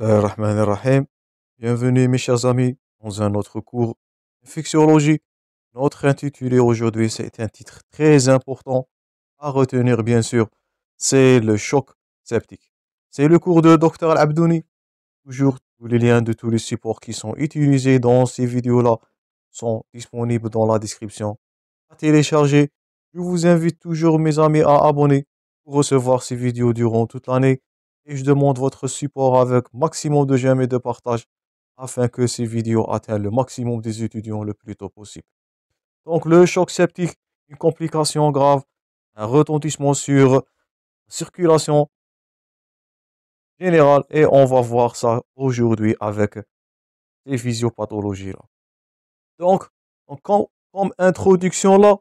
Rahim. Bienvenue mes chers amis dans un autre cours de infectiologie. Notre intitulé aujourd'hui, c'est un titre très important à retenir bien sûr, c'est le choc septique. C'est le cours de Dr Abdouni. Toujours tous les liens de tous les supports qui sont utilisés dans ces vidéos-là sont disponibles dans la description. À télécharger, je vous invite toujours mes amis à abonner pour recevoir ces vidéos durant toute l'année et je demande votre support avec maximum de j'aime et de partage afin que ces vidéos atteignent le maximum des étudiants le plus tôt possible. Donc le choc septique, une complication grave, un retentissement sur la circulation générale et on va voir ça aujourd'hui avec ces physiopathologies là. Donc, comme introduction là,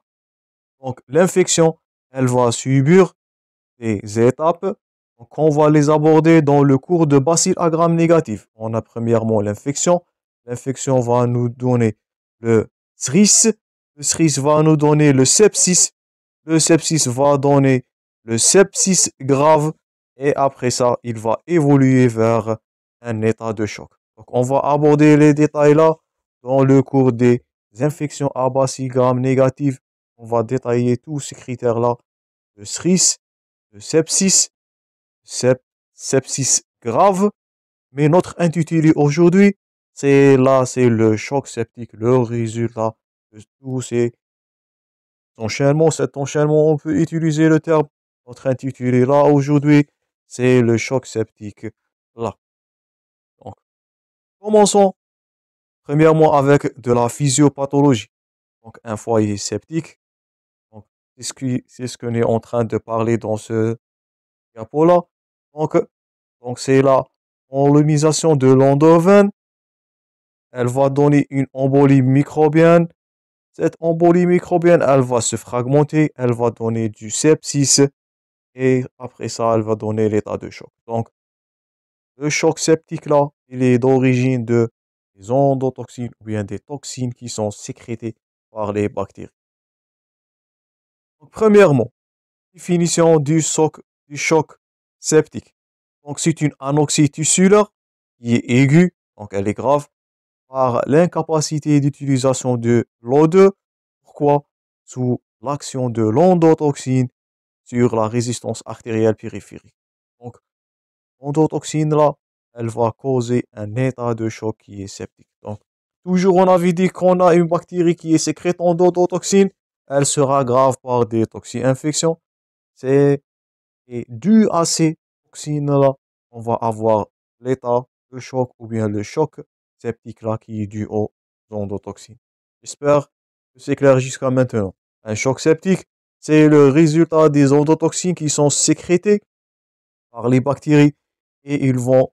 donc l'infection, elle va subir des étapes. Donc, on va les aborder dans le cours de bacille à gramme négatif. On a premièrement l'infection. L'infection va nous donner le SRIS. Le SRIS va nous donner le sepsis. Le sepsis va donner le sepsis grave. Et après ça, il va évoluer vers un état de choc. Donc, on va aborder les détails là dans le cours des infections à bacille gramme négative. On va détailler tous ces critères-là. Le SRIS, le sepsis, sepsis grave. Mais notre intitulé aujourd'hui, c'est le choc septique, le résultat de tous ces enchaînements. Cet enchaînement, on peut utiliser le terme. Notre intitulé là aujourd'hui, c'est le choc septique là. Donc, commençons premièrement avec de la physiopathologie. Donc, un foyer septique. Donc, c'est ce qu'on est en train de parler dans ce diapo-là. Donc, donc c'est la enlomisation de l'endoven. Elle va donner une embolie microbienne. Cette embolie microbienne, elle va se fragmenter. Elle va donner du sepsis. Et après ça, elle va donner l'état de choc. Donc, le choc septique là, il est d'origine de des endotoxines ou bien des toxines qui sont sécrétées par les bactéries. Donc, premièrement, définition du choc septique. Donc, c'est une anoxie tissulaire qui est aiguë, donc elle est grave, par l'incapacité d'utilisation de l'O2. Pourquoi? Sous l'action de l'endotoxine sur la résistance artérielle périphérique. Donc, l'endotoxine là, elle va causer un état de choc qui est septique. Donc, toujours on avait dit qu'on a une bactérie qui est sécrétant d'endotoxine, elle sera grave par des toxi-infections. C'est dû à ces toxines-là, on va avoir l'état de choc ou bien le choc septique là qui est dû aux endotoxines. J'espère que c'est clair jusqu'à maintenant. Un choc septique, c'est le résultat des endotoxines qui sont sécrétées par les bactéries et ils vont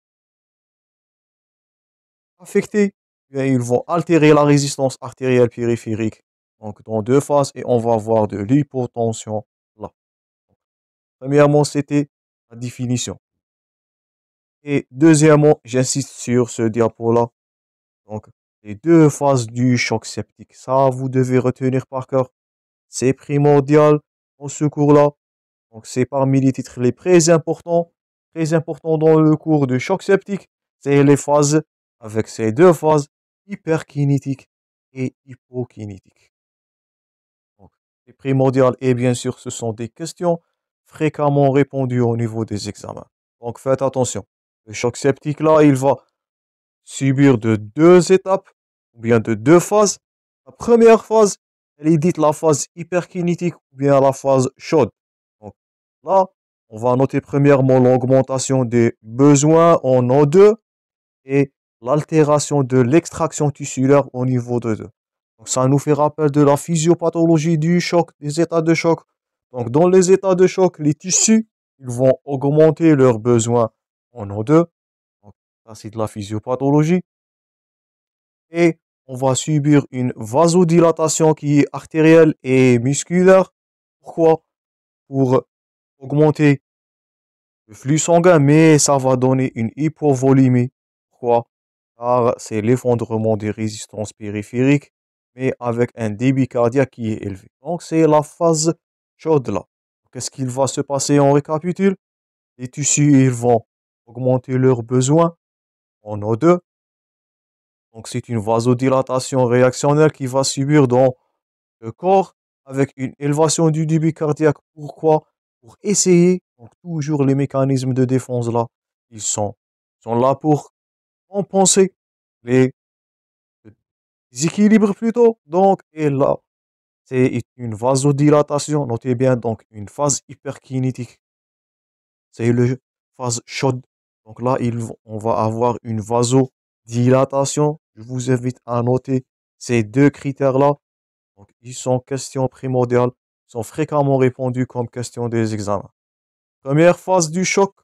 affecter, bien, ils vont altérer la résistance artérielle périphérique. Donc dans deux phases et on va avoir de l'hypotension là. Premièrement, c'était la définition. Et deuxièmement, j'insiste sur ce diapo-là. Donc, les deux phases du choc septique. Ça, vous devez retenir par cœur. C'est primordial dans ce cours-là. Donc, c'est parmi les titres les très importants dans le cours de choc septique. C'est les phases avec ces deux phases hyperkinétiques et hypokinétiques. Donc, c'est primordial et bien sûr, ce sont des questions fréquemment répondues au niveau des examens. Donc, faites attention. Le choc septique, là, il va subir de deux étapes, ou bien de deux phases. La première phase, elle est dite la phase hyperkinétique, ou bien la phase chaude. Donc là, on va noter premièrement l'augmentation des besoins en O2 et l'altération de l'extraction tissulaire au niveau de 2. Donc ça nous fait rappel de la physiopathologie du choc, des états de choc. Donc dans les états de choc, les tissus, ils vont augmenter leurs besoins en O2. Donc ça c'est de la physiopathologie. Et on va subir une vasodilatation qui est artérielle et musculaire. Pourquoi? Pour augmenter le flux sanguin, mais ça va donner une hypovolémie. Pourquoi? Car c'est l'effondrement des résistances périphériques, mais avec un débit cardiaque qui est élevé. Donc c'est la phase chaude là. Qu'est-ce qu'il va se passer? On récapitule. Les tissus, ils vont augmenter leurs besoins en O2. Donc, c'est une vasodilatation réactionnelle qui va subir dans le corps avec une élévation du débit cardiaque. Pourquoi? Pour essayer, donc toujours les mécanismes de défense là, ils sont là pour compenser les déséquilibres plutôt. Donc, et là, c'est une vasodilatation. Notez bien, donc une phase hyperkinétique. C'est le phase chaude. Donc là, on va avoir une vasodilatation. Je vous invite à noter ces deux critères-là. Donc, ils sont questions primordiales, sont fréquemment répondus comme questions des examens. Première phase du choc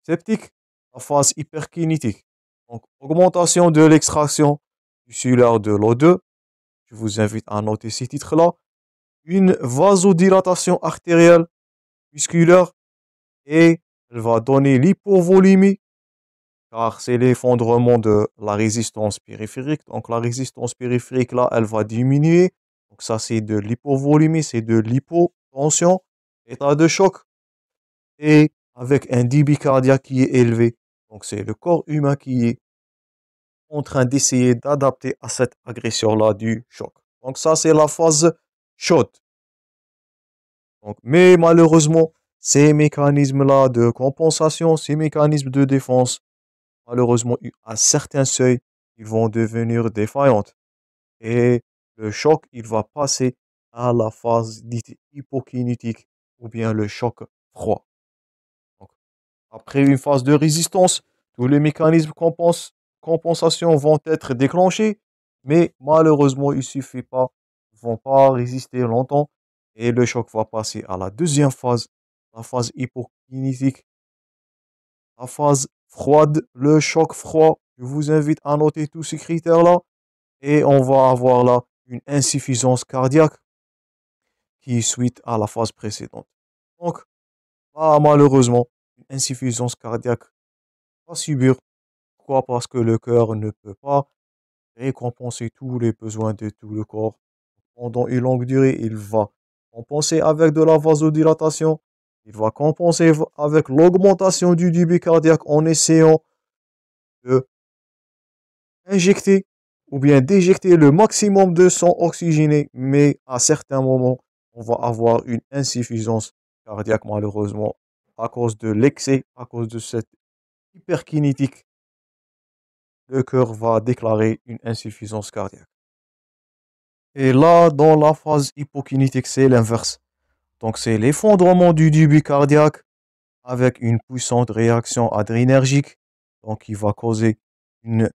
septique, la phase hyperkinétique. Donc, augmentation de l'extraction tissulaire de l'O2. Je vous invite à noter ces titres-là. Une vasodilatation artérielle musculaire et elle va donner l'hypovolémie car c'est l'effondrement de la résistance périphérique. Donc, la résistance périphérique, là, elle va diminuer. Donc, ça, c'est de l'hypovolémie, c'est de l'hypotension, état de choc, et avec un débit cardiaque qui est élevé. Donc, c'est le corps humain qui est en train d'essayer d'adapter à cette agression-là du choc. Donc, ça, c'est la phase chaude. Donc, mais malheureusement, ces mécanismes-là de compensation, ces mécanismes de défense, malheureusement, à certains seuils, ils vont devenir défaillants. Et le choc, il va passer à la phase dite hypokinétique ou bien le choc froid. Donc, après une phase de résistance, tous les mécanismes compensation vont être déclenchés, mais malheureusement, il suffit pas, ils vont pas résister longtemps et le choc va passer à la deuxième phase, la phase hypokinétique, la phase froide, le choc froid. Je vous invite à noter tous ces critères-là et on va avoir là une insuffisance cardiaque qui est suite à la phase précédente. Donc, là, malheureusement, une insuffisance cardiaque va subir. Pourquoi? Parce que le cœur ne peut pas récompenser tous les besoins de tout le corps. Pendant une longue durée, il va compenser avec de la vasodilatation. Il va compenser avec l'augmentation du débit cardiaque en essayant de injecter ou bien d'éjecter le maximum de sang oxygéné, mais à certains moments, on va avoir une insuffisance cardiaque malheureusement à cause de l'excès, à cause de cette hyperkinétique. Le cœur va déclarer une insuffisance cardiaque. Et là, dans la phase hypokinétique, c'est l'inverse. Donc, c'est l'effondrement du débit cardiaque avec une puissante réaction adrénergique. Donc, il va causer une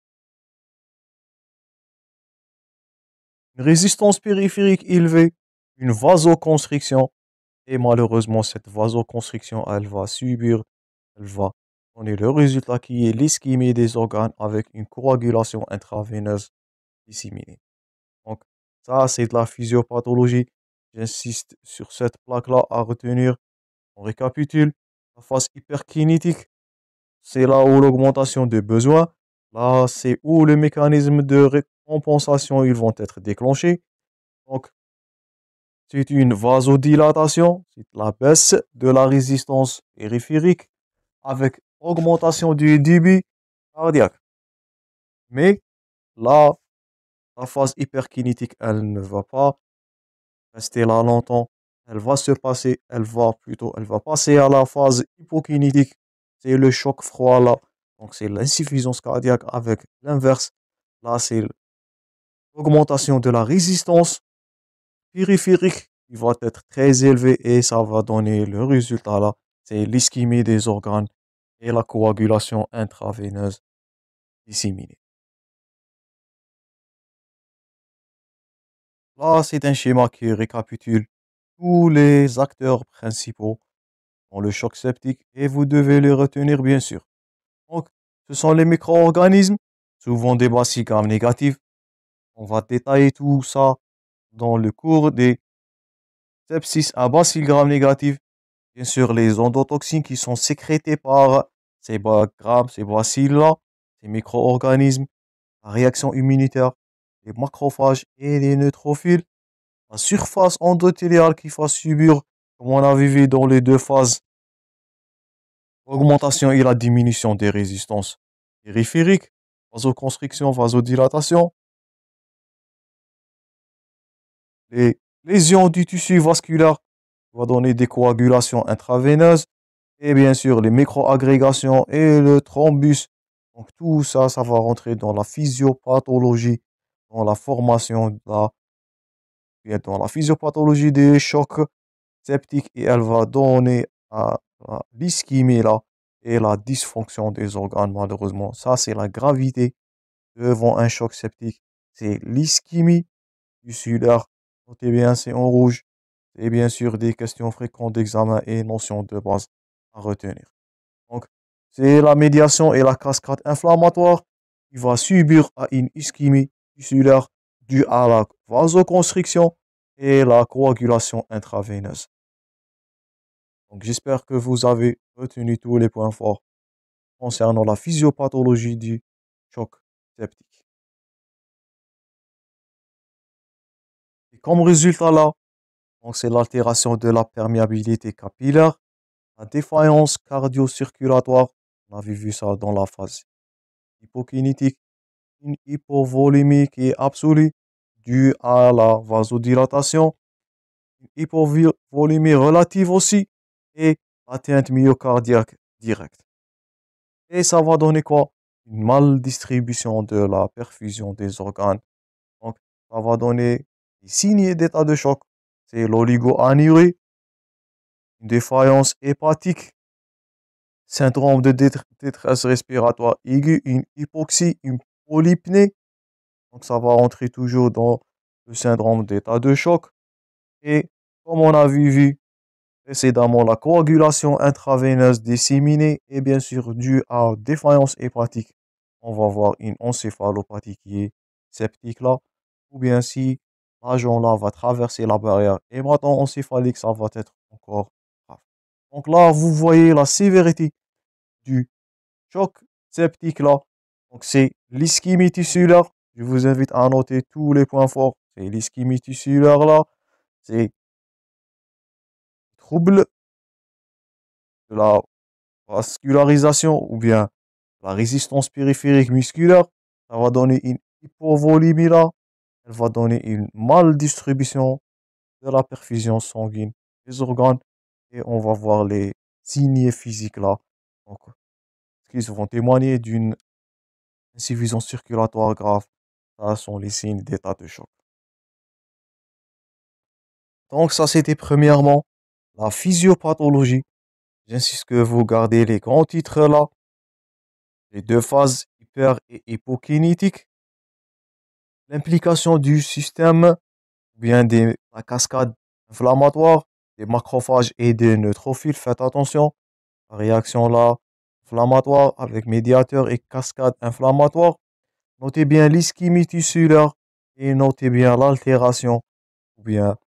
résistance périphérique élevée, une vasoconstriction. Et malheureusement, cette vasoconstriction, elle va subir, elle va donner le résultat qui est l'ischémie des organes avec une coagulation intraveineuse disséminée. Donc, ça, c'est de la physiopathologie. J'insiste sur cette plaque-là à retenir. On récapitule. La phase hyperkinétique, c'est là où l'augmentation des besoins. Là, c'est où les mécanismes de récompensation ils vont être déclenchés. Donc, c'est une vasodilatation, c'est la baisse de la résistance périphérique avec augmentation du débit cardiaque. Mais là, la phase hyperkinétique, elle ne va pas rester là longtemps. Elle va passer à la phase hypokinétique. C'est le choc froid là. Donc c'est l'insuffisance cardiaque avec l'inverse. Là, c'est l'augmentation de la résistance périphérique qui va être très élevée et ça va donner le résultat là. C'est l'ischémie des organes et la coagulation intraveineuse disséminée. Là, c'est un schéma qui récapitule tous les acteurs principaux dans le choc septique et vous devez les retenir bien sûr. Donc, ce sont les micro-organismes, souvent des bacilles gram négatifs. On va détailler tout ça dans le cours des sepsis à bacilles gram négatifs. Bien sûr, les endotoxines qui sont sécrétées par ces bacilles-là, ces micro-organismes, la réaction immunitaire, les macrophages et les neutrophiles, la surface endothéliale qui va subir, comme on a vu dans les deux phases, l'augmentation et la diminution des résistances périphériques, vasoconstriction, vasodilatation, les lésions du tissu vasculaire va donner des coagulations intraveineuses et bien sûr les microagrégations et le thrombus. Donc tout ça, ça va rentrer dans la physiopathologie, dans la formation bien dans la physiopathologie des chocs septiques et elle va donner à l'ischémie là et la dysfonction des organes malheureusement. Ça, c'est la gravité devant un choc septique. C'est l'ischémie tissulaire. Notez bien, c'est en rouge. Et bien sûr, des questions fréquentes d'examen et notions de base à retenir. Donc, c'est la médiation et la cascade inflammatoire qui va subir à une ischémie tissulaire due à la vasoconstriction et la coagulation intraveineuse. Donc, j'espère que vous avez retenu tous les points forts concernant la physiopathologie du choc septique. Et comme résultat là, donc c'est l'altération de la perméabilité capillaire, la défaillance cardio-circulatoire, on avait vu ça dans la phase hypokinétique, une hypovolémie qui est absolue due à la vasodilatation, une hypovolémie relative aussi, et l'atteinte myocardiaque directe. Et ça va donner quoi? Une maldistribution de la perfusion des organes. Donc, ça va donner des signes d'état de choc. C'est l'oligoanurie, une défaillance hépatique, syndrome de détresse respiratoire aiguë, une hypoxie, une polypnée. Donc, ça va entrer toujours dans le syndrome d'état de choc. Et comme on a vu précédemment, la coagulation intraveineuse disséminée est bien sûr due à défaillance hépatique. On va voir une encéphalopathie qui est septique là, ou bien si l'agent là va traverser la barrière hémato-encéphalique, ça va être encore grave. Donc là, vous voyez la sévérité du choc septique là. Donc c'est l'ischémie tissulaire. Je vous invite à noter tous les points forts. C'est l'ischémie tissulaire là. C'est trouble de la vascularisation ou bien la résistance périphérique musculaire. Ça va donner une hypovolémie là. Elle va donner une maldistribution de la perfusion sanguine des organes. Et on va voir les signes physiques là. Donc, qui vont témoigner d'une insuffisance circulatoire grave. Ça sont les signes d'état de choc. Donc ça, c'était premièrement la physiopathologie. J'insiste que vous gardez les grands titres là. Les deux phases hyper et hypokinétiques. L'implication du système, bien la cascade inflammatoire, des macrophages et des neutrophiles. Faites attention. La réaction là, inflammatoire avec médiateur et cascade inflammatoire. Notez bien l'ischémie tissulaire et notez bien l'altération ou bien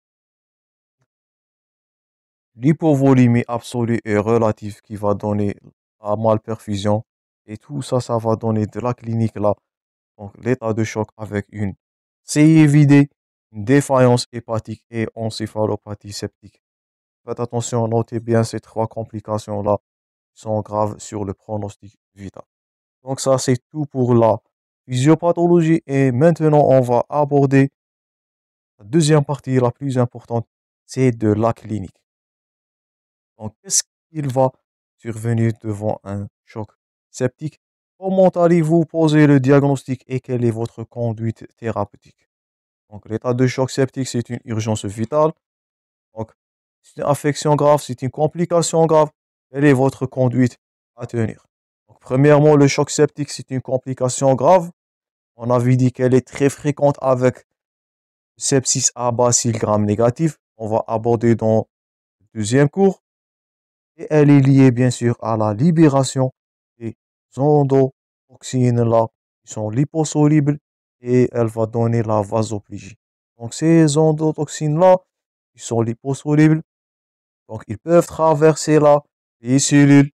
l'hypovolémie absolue et relative qui va donner la malperfusion. Et tout ça, ça va donner de la clinique là. Donc l'état de choc avec une CIVD, une défaillance hépatique et encéphalopathie septique. Faites attention, notez bien ces trois complications-là qui sont graves sur le pronostic vital. Donc ça, c'est tout pour la physiopathologie. Et maintenant, on va aborder la deuxième partie la plus importante, c'est de la clinique. Donc, qu'est-ce qu'il va survenir devant un choc septique? Comment allez-vous poser le diagnostic et quelle est votre conduite thérapeutique? Donc, l'état de choc septique, c'est une urgence vitale. Donc, c'est une affection grave, c'est une complication grave. Quelle est votre conduite à tenir? Donc, premièrement, le choc septique, c'est une complication grave. On avait dit qu'elle est très fréquente avec sepsis à bacille gram négatif. On va aborder dans le deuxième cours. Et elle est liée, bien sûr, à la libération des endotoxines là, qui sont liposolubles et elle va donner la vasoplégie. Donc, ces endotoxines là, qui sont liposolubles, donc ils peuvent traverser là les cellules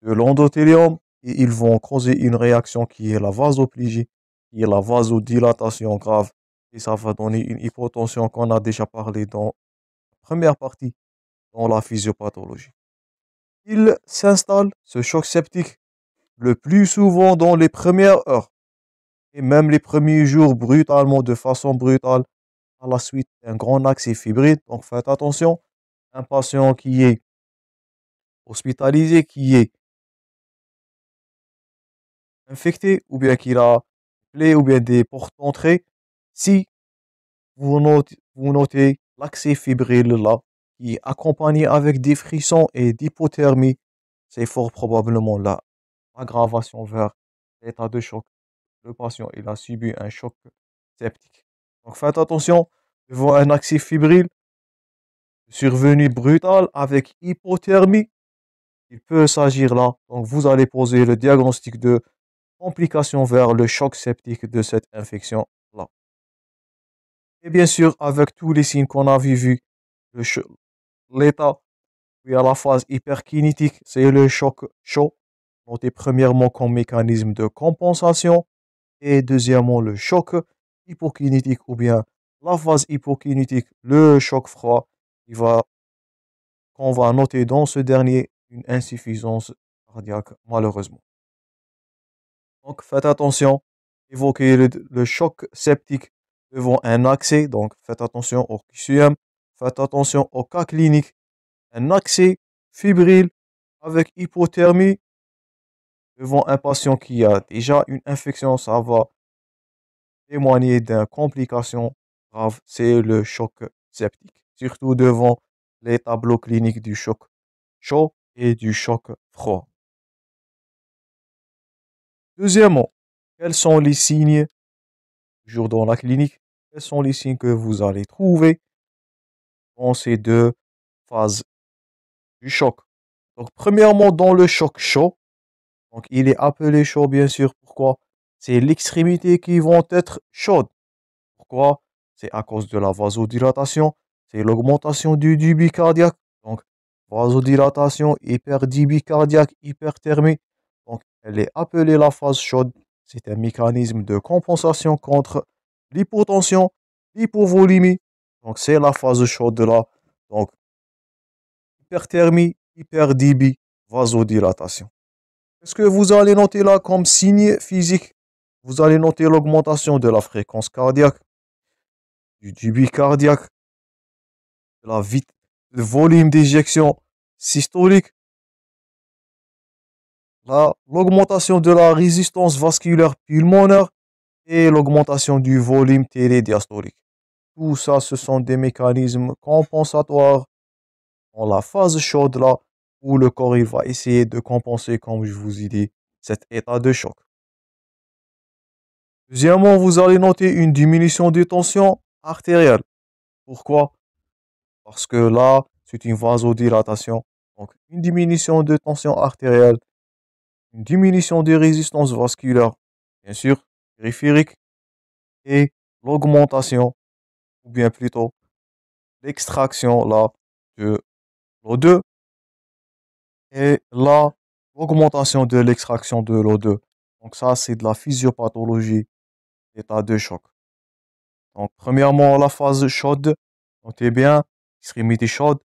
de l'endothélium et ils vont causer une réaction qui est la vasoplégie, qui est la vasodilatation grave et ça va donner une hypotension qu'on a déjà parlé dans la première partie, dans la physiopathologie. Il s'installe, ce choc septique, le plus souvent dans les premières heures et même les premiers jours brutalement, de façon brutale, à la suite d'un grand accès fébrile. Donc faites attention, un patient qui est hospitalisé, qui est infecté, ou bien qu'il a des plaies ou bien des portes d'entrée, si vous notez l'accès fébrile là, qui est accompagné avec des frissons et d'hypothermie, c'est fort probablement là aggravation vers l'état de choc. Le patient, il a subi un choc septique. Donc faites attention, devant un accès fébrile survenu brutal avec hypothermie, il peut s'agir là. Donc vous allez poser le diagnostic de complication vers le choc septique de cette infection-là. Et bien sûr, avec tous les signes qu'on a vus, l'état, puis à la phase hyperkinétique, c'est le choc chaud, noté premièrement comme mécanisme de compensation, et deuxièmement le choc hypokinétique, ou bien la phase hypokinétique, le choc froid, qu'on va noter dans ce dernier une insuffisance cardiaque, malheureusement. Donc faites attention, évoquez le choc septique devant un accès, donc faites attention au QCM, faites attention au cas clinique, un accès fébrile avec hypothermie devant un patient qui a déjà une infection, ça va témoigner d'une complication grave, c'est le choc septique, surtout devant les tableaux cliniques du choc chaud et du choc froid. Deuxièmement, quels sont les signes, toujours dans la clinique, quels sont les signes que vous allez trouver dans ces deux phases du choc? Donc, premièrement, dans le choc chaud, donc il est appelé chaud, bien sûr. Pourquoi? C'est l'extrémité qui vont être chaudes. Pourquoi? C'est à cause de la vasodilatation, c'est l'augmentation du débit cardiaque. Donc, vasodilatation, hyperdébit cardiaque, hyperthermie. Donc, elle est appelée la phase chaude. C'est un mécanisme de compensation contre l'hypotension, l'hypovolémie. Donc, c'est la phase chaude là. Donc, hyperthermie, hyperdébit, vasodilatation. Est-ce que vous allez noter là comme signe physique? Vous allez noter l'augmentation de la fréquence cardiaque, du débit cardiaque, de le volume d'éjection systolique, l'augmentation de la résistance vasculaire pulmonaire et l'augmentation du volume télédiastolique. Tout ça, ce sont des mécanismes compensatoires dans la phase chaude là, où le corps il va essayer de compenser, comme je vous ai dit, cet état de choc. Deuxièmement, vous allez noter une diminution de tension artérielle. Pourquoi? Parce que là, c'est une vasodilatation. Donc, une diminution de tension artérielle, une diminution de résistance vasculaire, bien sûr, périphérique, et l'augmentation, ou bien plutôt l'extraction là de l'O2 et là, l'augmentation de l'extraction de l'O2. Donc ça, c'est de la physiopathologie d'état de choc. Donc, premièrement, la phase chaude, notez bien, extrémité chaude,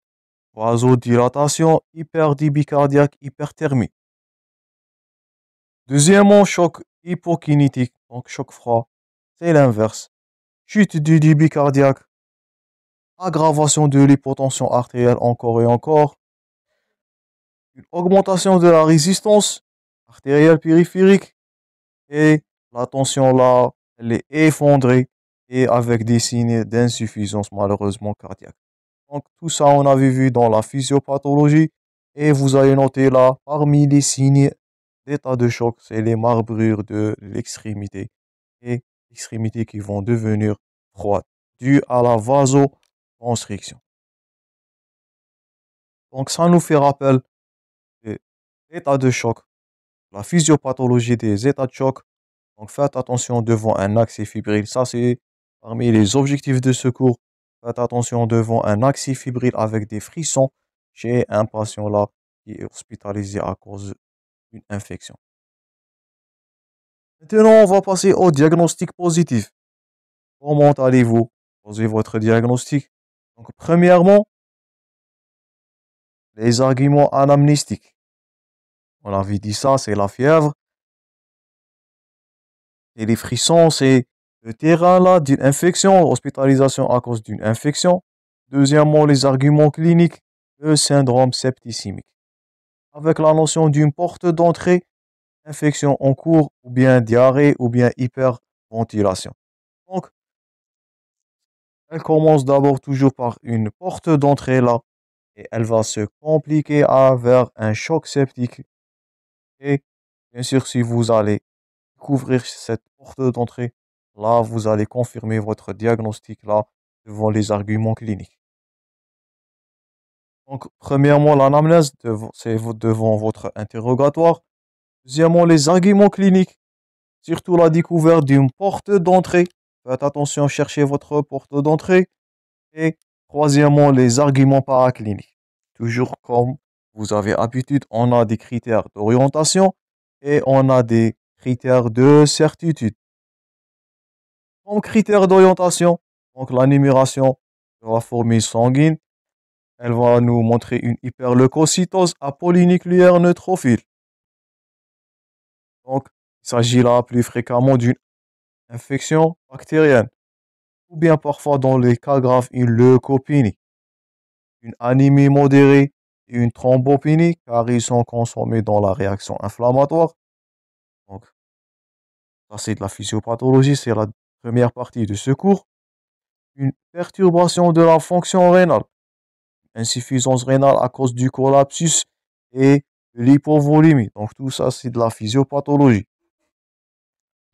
vasodilatation, hyperdébit cardiaque, hyperthermie. Deuxièmement, choc hypokinétique, donc choc froid, c'est l'inverse. Chute du débit cardiaque, aggravation de l'hypotension artérielle encore et encore, une augmentation de la résistance artérielle périphérique et la tension là, elle est effondrée et avec des signes d'insuffisance malheureusement cardiaque. Donc tout ça, on avait vu dans la physiopathologie et vous allez noter là, parmi les signes d'état de choc, c'est les marbrures de l'extrémité et l'extrémité qui vont devenir froides dû à la vasoconstriction. Donc ça nous fait rappel des états de choc, la physiopathologie des états de choc. Donc faites attention devant un accès fébrile. Ça, c'est parmi les objectifs de secours. Faites attention devant un accès fébrile avec des frissons chez un patient là qui est hospitalisé à cause d'une infection. Maintenant, on va passer au diagnostic positif. Comment allez-vous? Posez votre diagnostic. Donc, premièrement, les arguments anamnéstiques. On avait dit ça, c'est la fièvre, Et les frissons, c'est le terrain là d'une infection, hospitalisation à cause d'une infection. Deuxièmement, les arguments cliniques, le syndrome septicémique. Avec la notion d'une porte d'entrée, infection en cours, ou bien diarrhée, ou bien hyperventilation. Donc, elle commence d'abord toujours par une porte d'entrée là, et elle va se compliquer vers un choc septique. Et bien sûr, si vous allez découvrir cette porte d'entrée, là, vous allez confirmer votre diagnostic là devant les arguments cliniques. Donc, premièrement, l'anamnèse, c'est devant votre interrogatoire. Deuxièmement, les arguments cliniques, surtout la découverte d'une porte d'entrée. Faites attention, cherchez votre porte d'entrée. Et troisièmement, les arguments paracliniques. Toujours comme vous avez habitude, on a des critères d'orientation et on a des critères de certitude. Comme critères d'orientation, donc la numération de la formule sanguine, elle va nous montrer une hyperleucocytose apolynucléaire neutrophile. Donc, il s'agit là plus fréquemment d'une infection bactérienne, ou bien parfois dans les cas graves une leucopénie, une anémie modérée et une thrombopénie, car ils sont consommés dans la réaction inflammatoire. Donc, ça c'est de la physiopathologie, c'est la première partie de ce cours. Une perturbation de la fonction rénale, insuffisance rénale à cause du collapsus et de l'hypovolémie. Donc tout ça c'est de la physiopathologie.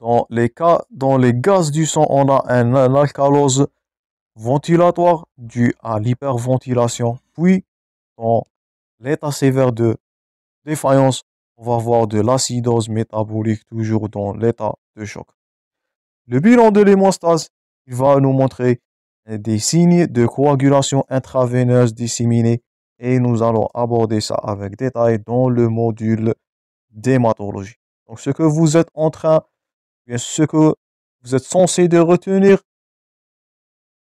Dans les gaz du sang, on a une alcalose ventilatoire due à l'hyperventilation. Puis, dans l'état sévère de défaillance, on va voir de l'acidose métabolique toujours dans l'état de choc. Le bilan de l'hémostase, il va nous montrer des signes de coagulation intraveineuse disséminée et nous allons aborder ça avec détail dans le module d'hématologie. Donc, ce que vous êtes en train, bien ce que vous êtes censé de retenir,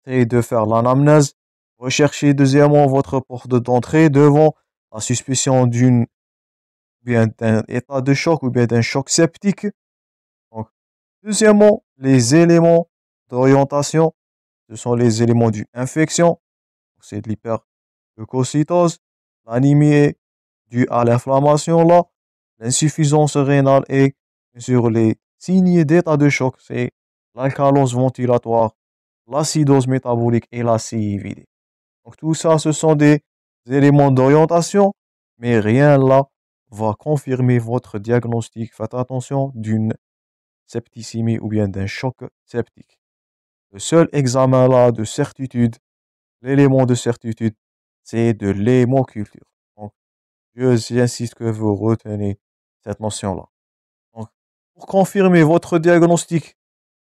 c'est de faire l'anamnèse, rechercher deuxièmement votre porte d'entrée devant la suspicion d'un état de choc ou bien d'un choc septique. Donc, deuxièmement, les éléments d'orientation, ce sont les éléments d'une infection, c'est de l'hyperleucocytose, l'anémie due à l'inflammation là, l'insuffisance rénale et sur les signes d'état de choc, c'est l'alcalose ventilatoire, l'acidose métabolique et la CIVD. Donc tout ça, ce sont des éléments d'orientation, mais rien là va confirmer votre diagnostic. Faites attention d'une septicémie ou bien d'un choc septique. Le seul examen là de certitude, l'élément de certitude, c'est de l'hémoculture. Donc, j'insiste que vous retenez cette notion-là. Donc, pour confirmer votre diagnostic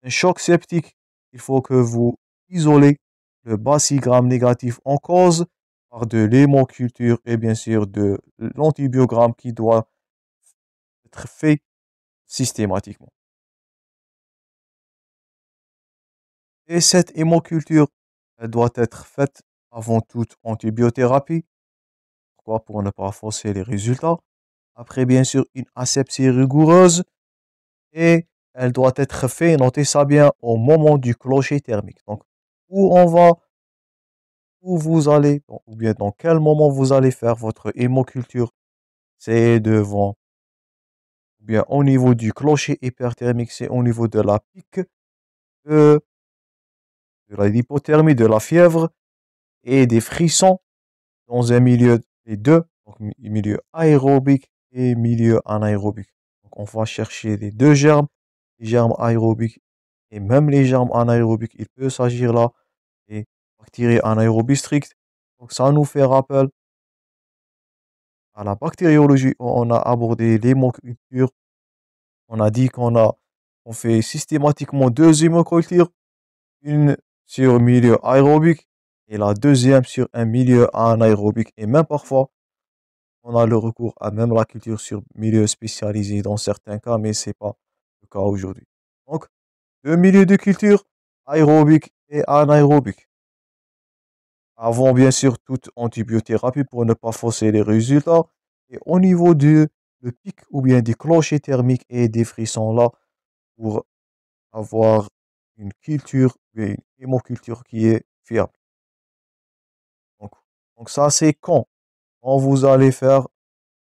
d'un choc septique, il faut que vous isolez le bacigramme négatif en cause par de l'hémoculture et bien sûr de l'antibiogramme qui doit être fait systématiquement. Et cette hémoculture, elle doit être faite avant toute antibiothérapie. Pourquoi? Pour ne pas fausser les résultats. Après, bien sûr, une asepsie rigoureuse et elle doit être faite, notez ça bien, au moment du clocher thermique. Donc, où on va, où vous allez, ou bien dans quel moment vous allez faire votre hémoculture, c'est devant, ou bien au niveau du clocher hyperthermique, c'est au niveau de la pique, de, de la hypothermie, de la fièvre et des frissons dans un milieu des deux, donc milieu aérobique et milieu anaérobique. Donc on va chercher les deux germes, les germes aérobiques et même les germes anaérobiques. Il peut s'agir là des bactéries anaérobies strictes. Donc ça nous fait rappel à la bactériologie où on a abordé l'hémoculture. On a dit on fait systématiquement deux hémocultures, une sur milieu aérobique et la deuxième sur un milieu anaérobique. Et même parfois, on a le recours à même la culture sur milieu spécialisé dans certains cas, mais ce n'est pas le cas aujourd'hui. Donc, deux milieux de culture, aérobique et anaérobique. Avant, bien sûr, toute antibiothérapie pour ne pas fausser les résultats. Et au niveau du le pic ou bien des clochers thermiques et des frissons là, pour avoir une culture et une hémoculture qui est fiable. Donc, donc ça, c'est quand vous allez faire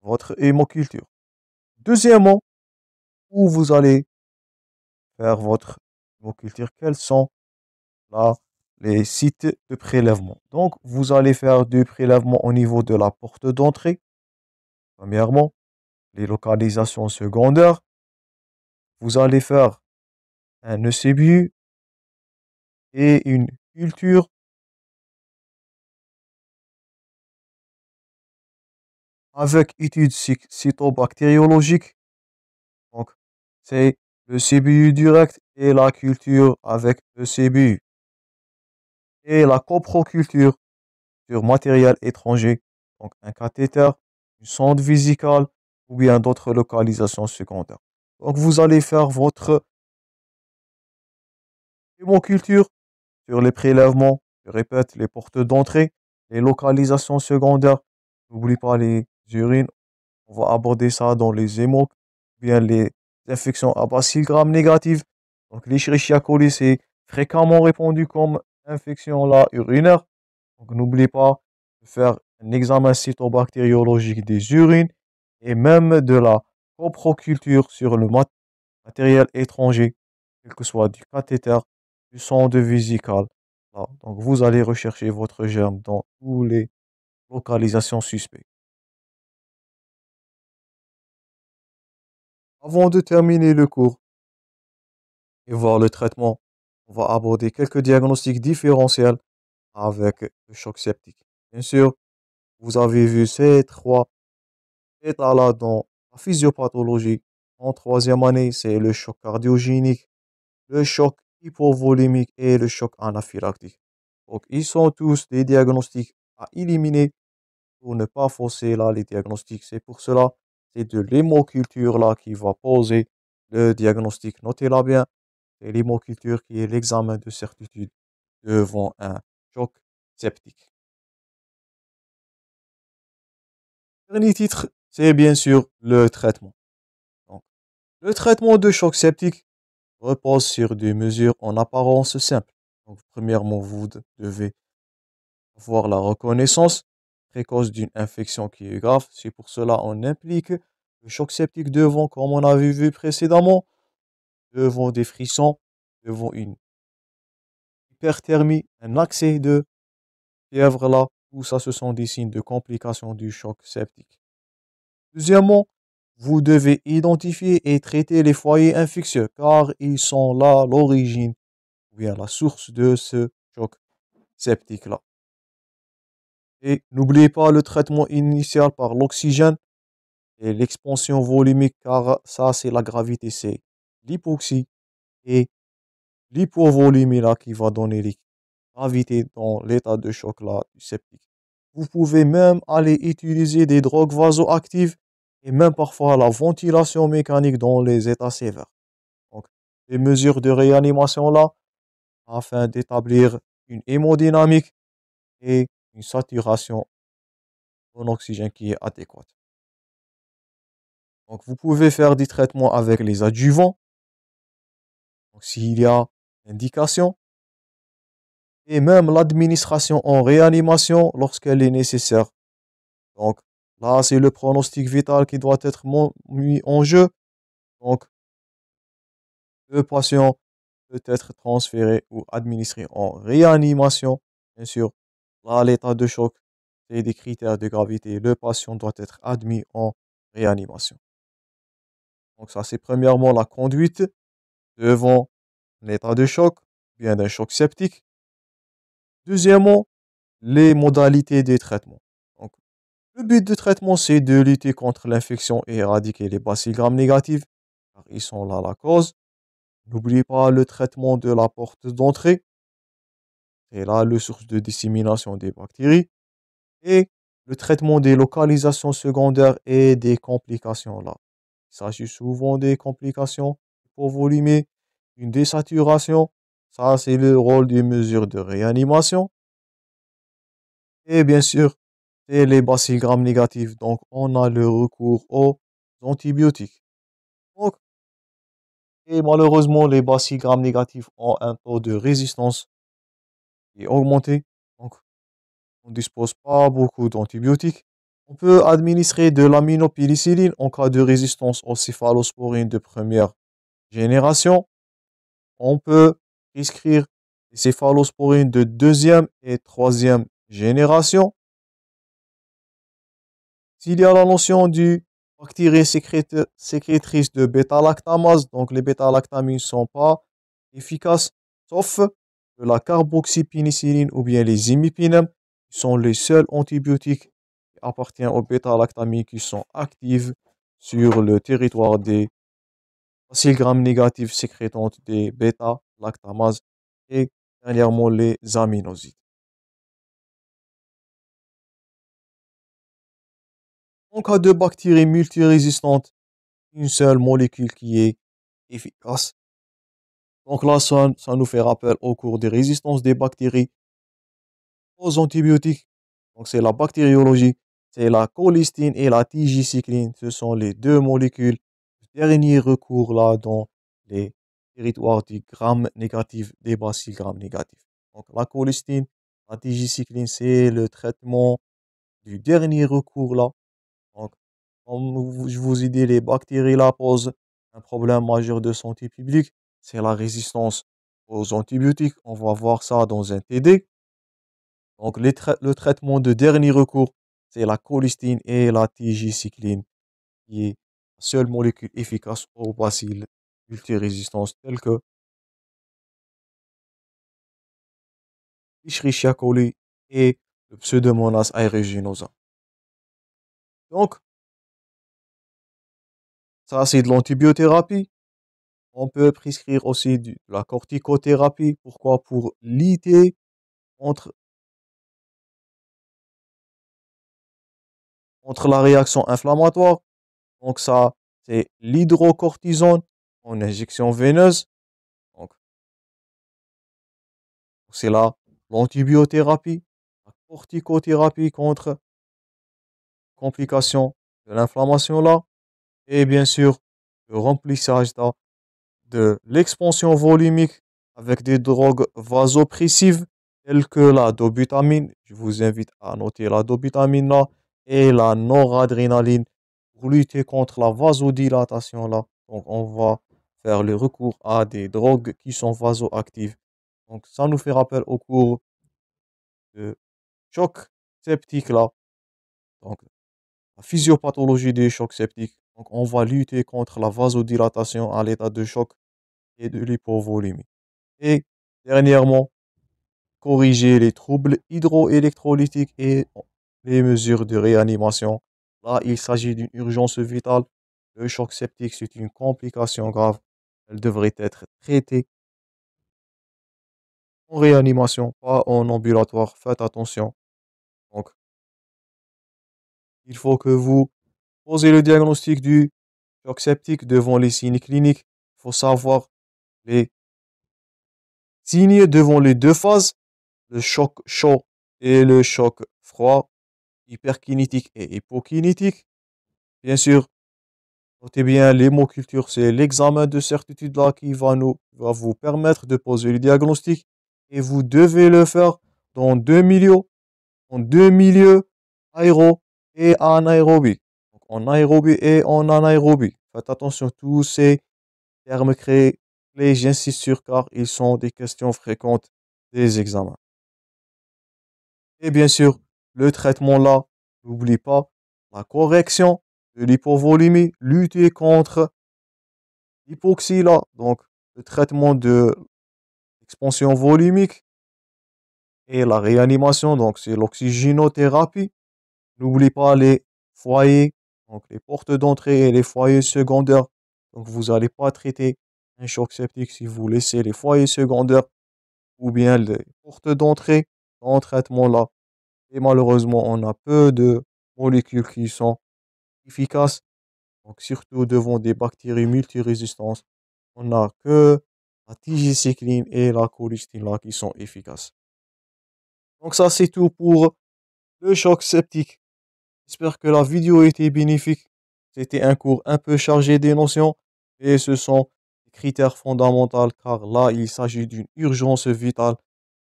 votre hémoculture. Deuxièmement, où vous allez faire votre hémoculture, quels sont là les sites de prélèvement. Donc, vous allez faire du prélèvement au niveau de la porte d'entrée. Premièrement, les localisations secondaires. Vous allez faire un ECBU et une culture avec études cytobactériologiques. Donc, c'est le CBU direct et la culture avec le CBU. Et la coproculture sur matériel étranger, donc un cathéter, une sonde vésicale ou bien d'autres localisations secondaires. Donc, vous allez faire votre hémoculture sur les prélèvements, je répète, les portes d'entrée, les localisations secondaires. N'oublie pas les urines. On va aborder ça dans les hémos, bien les infections à bacilles gram négatives. Donc, l'Escherichia coli, c'est fréquemment répandu comme infection là, urinaire. Donc, n'oublie pas de faire un examen cytobactériologique des urines et même de la coproculture sur le matériel étranger, quel que soit du cathéter, du sonde vésicale. Voilà. Donc, vous allez rechercher votre germe dans toutes les localisations suspectes. Avant de terminer le cours et voir le traitement, on va aborder quelques diagnostics différentiels avec le choc septique. Bien sûr, vous avez vu ces trois états-là dans la physiopathologie. En troisième année, c'est le choc cardiogénique, le choc hypovolémique et le choc anaphylactique. Donc, ils sont tous des diagnostics à éliminer pour ne pas fausser là les diagnostics. C'est pour cela, c'est de l'hémoculture là qui va poser le diagnostic. Notez-la bien, c'est l'hémoculture qui est l'examen de certitude devant un choc septique. Dernier titre, c'est bien sûr le traitement. Donc, le traitement de choc septique repose sur des mesures en apparence simples. Donc, premièrement, vous devez avoir la reconnaissance précoce d'une infection qui est grave. C'est pour cela on implique le choc septique devant, comme on avait vu précédemment, devant des frissons, devant une hyperthermie, un accès de fièvre là, tout ça, ce sont des signes de complications du choc septique. Deuxièmement, vous devez identifier et traiter les foyers infectieux car ils sont là l'origine ou bien la source de ce choc septique là. Et n'oubliez pas le traitement initial par l'oxygène et l'expansion volumique, car ça, c'est la gravité, c'est l'hypoxie et l'hypovolémie là qui va donner les gravités dans l'état de choc là septique. Vous pouvez même aller utiliser des drogues vasoactives et même parfois la ventilation mécanique dans les états sévères. Donc, les mesures de réanimation là, afin d'établir une hémodynamique et une saturation en oxygène qui est adéquate. Donc, vous pouvez faire des traitements avec les adjuvants, donc s'il y a indication, et même l'administration en réanimation lorsqu'elle est nécessaire. Donc, là, c'est le pronostic vital qui doit être mis en jeu. Donc, le patient peut être transféré ou administré en réanimation. Bien sûr, là, l'état de choc, c'est des critères de gravité. Le patient doit être admis en réanimation. Donc, ça, c'est premièrement la conduite devant l'état de choc, bien d'un choc septique. Deuxièmement, les modalités des traitements. Donc, le but du traitement, c'est de lutter contre l'infection et éradiquer les bacilles gram négatives, car ils sont là la cause. N'oubliez pas le traitement de la porte d'entrée, c'est là le source de dissémination des bactéries, et le traitement des localisations secondaires et des complications là. Il s'agit souvent des complications hypovolimiques, une désaturation. Ça, c'est le rôle des mesures de réanimation. Et bien sûr, c'est les bacilles gram négatives. Donc, on a le recours aux antibiotiques. Donc, Et malheureusement, les bacilles gram-négatifs ont un taux de résistance qui est augmenté. Donc, on ne dispose pas beaucoup d'antibiotiques. On peut administrer de l'aminopénicilline en cas de résistance aux céphalosporines de première génération. On peut prescrire des céphalosporines de deuxième et troisième génération. S'il y a la notion du bactérie sécrétrice de bêta-lactamase, donc les bêta-lactamines ne sont pas efficaces, sauf que la carboxypénicilline ou bien les imipinem, qui sont les seuls antibiotiques qui appartiennent aux bêta-lactamines qui sont actives sur le territoire des bacilles gram-négatives sécrétantes des bêta-lactamases et dernièrement les aminosides. En cas de bactéries multirésistantes, une seule molécule qui est efficace. Donc là, ça nous fait rappel au cours des résistances des bactéries aux antibiotiques. Donc c'est la bactériologie, c'est la colistine et la tigecycline. Ce sont les deux molécules de dernier recours là dans les territoires du gram négatif, des bacilles gram négatifs. Donc la colistine, la tigecycline, c'est le traitement du dernier recours là. Donc, comme je vous ai dit, les bactéries là posent un problème majeur de santé publique, c'est la résistance aux antibiotiques. On va voir ça dans un TD. Donc, le traitement de dernier recours, c'est la colistine et la tigecycline, qui est la seule molécule efficace aux bacilles multirésistantes telles que Escherichia coli et le Pseudomonas aeruginosa. Donc, ça, c'est de l'antibiothérapie. On peut prescrire aussi de la corticothérapie. Pourquoi? Pour lutter contre, contre la réaction inflammatoire. Donc ça, c'est l'hydrocortisone en injection veineuse. Donc c'est là l'antibiothérapie, la corticothérapie contre complications de l'inflammation là. Et bien sûr, le remplissage là de l'expansion volumique avec des drogues vasopressives telles que la dobutamine. Je vous invite à noter la dobutamine là et la noradrénaline pour lutter contre la vasodilatation là. Donc on va faire le recours à des drogues qui sont vasoactives. Donc ça nous fait rappel au cours de choc septique là. Donc la physiopathologie des chocs septiques. Donc on va lutter contre la vasodilatation à l'état de choc et de l'hypovolémie. Et dernièrement, corriger les troubles hydroélectrolytiques et les mesures de réanimation. Là, il s'agit d'une urgence vitale. Le choc septique, c'est une complication grave. Elle devrait être traitée en réanimation, pas en ambulatoire. Faites attention. Donc, il faut que vous posez le diagnostic du choc septique devant les signes cliniques. Il faut savoir les signes devant les deux phases, le choc chaud et le choc froid, hyperkinétique et hypokinétique. Bien sûr, notez bien, l'hémoculture, c'est l'examen de certitude là qui va vous permettre de poser le diagnostic. Et vous devez le faire dans deux milieux, aéro et anaérobie. Donc, en aérobie et en anaérobie. Faites attention, tous ces termes créés, j'insiste sur car ils sont des questions fréquentes des examens. Et bien sûr, le traitement là, n'oublie pas la correction de l'hypovolémie, lutter contre l'hypoxie là, donc le traitement de l'expansion volumique et la réanimation, donc c'est l'oxygénothérapie. N'oublie pas les foyers, donc les portes d'entrée et les foyers secondaires. Donc vous n'allez pas traiter un choc septique si vous laissez les foyers secondaires ou bien les portes d'entrée en traitement là. Et malheureusement, on a peu de molécules qui sont efficaces. Donc, surtout devant des bactéries multirésistantes, on n'a que la tigecycline et la colistine là qui sont efficaces. Donc, ça, c'est tout pour le choc septique. J'espère que la vidéo était bénéfique. C'était un cours un peu chargé des notions et ce sont des critère fondamental car là, il s'agit d'une urgence vitale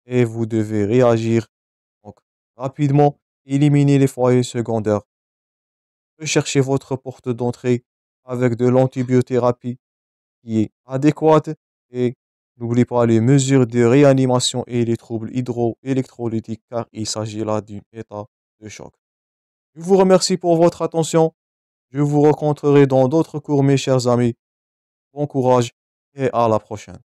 et vous devez réagir. Donc, rapidement, éliminez les foyers secondaires. Recherchez votre porte d'entrée avec de l'antibiothérapie qui est adéquate et n'oubliez pas les mesures de réanimation et les troubles hydroélectrolytiques car il s'agit là d'un état de choc. Je vous remercie pour votre attention. Je vous rencontrerai dans d'autres cours, mes chers amis. Bon courage et à la prochaine.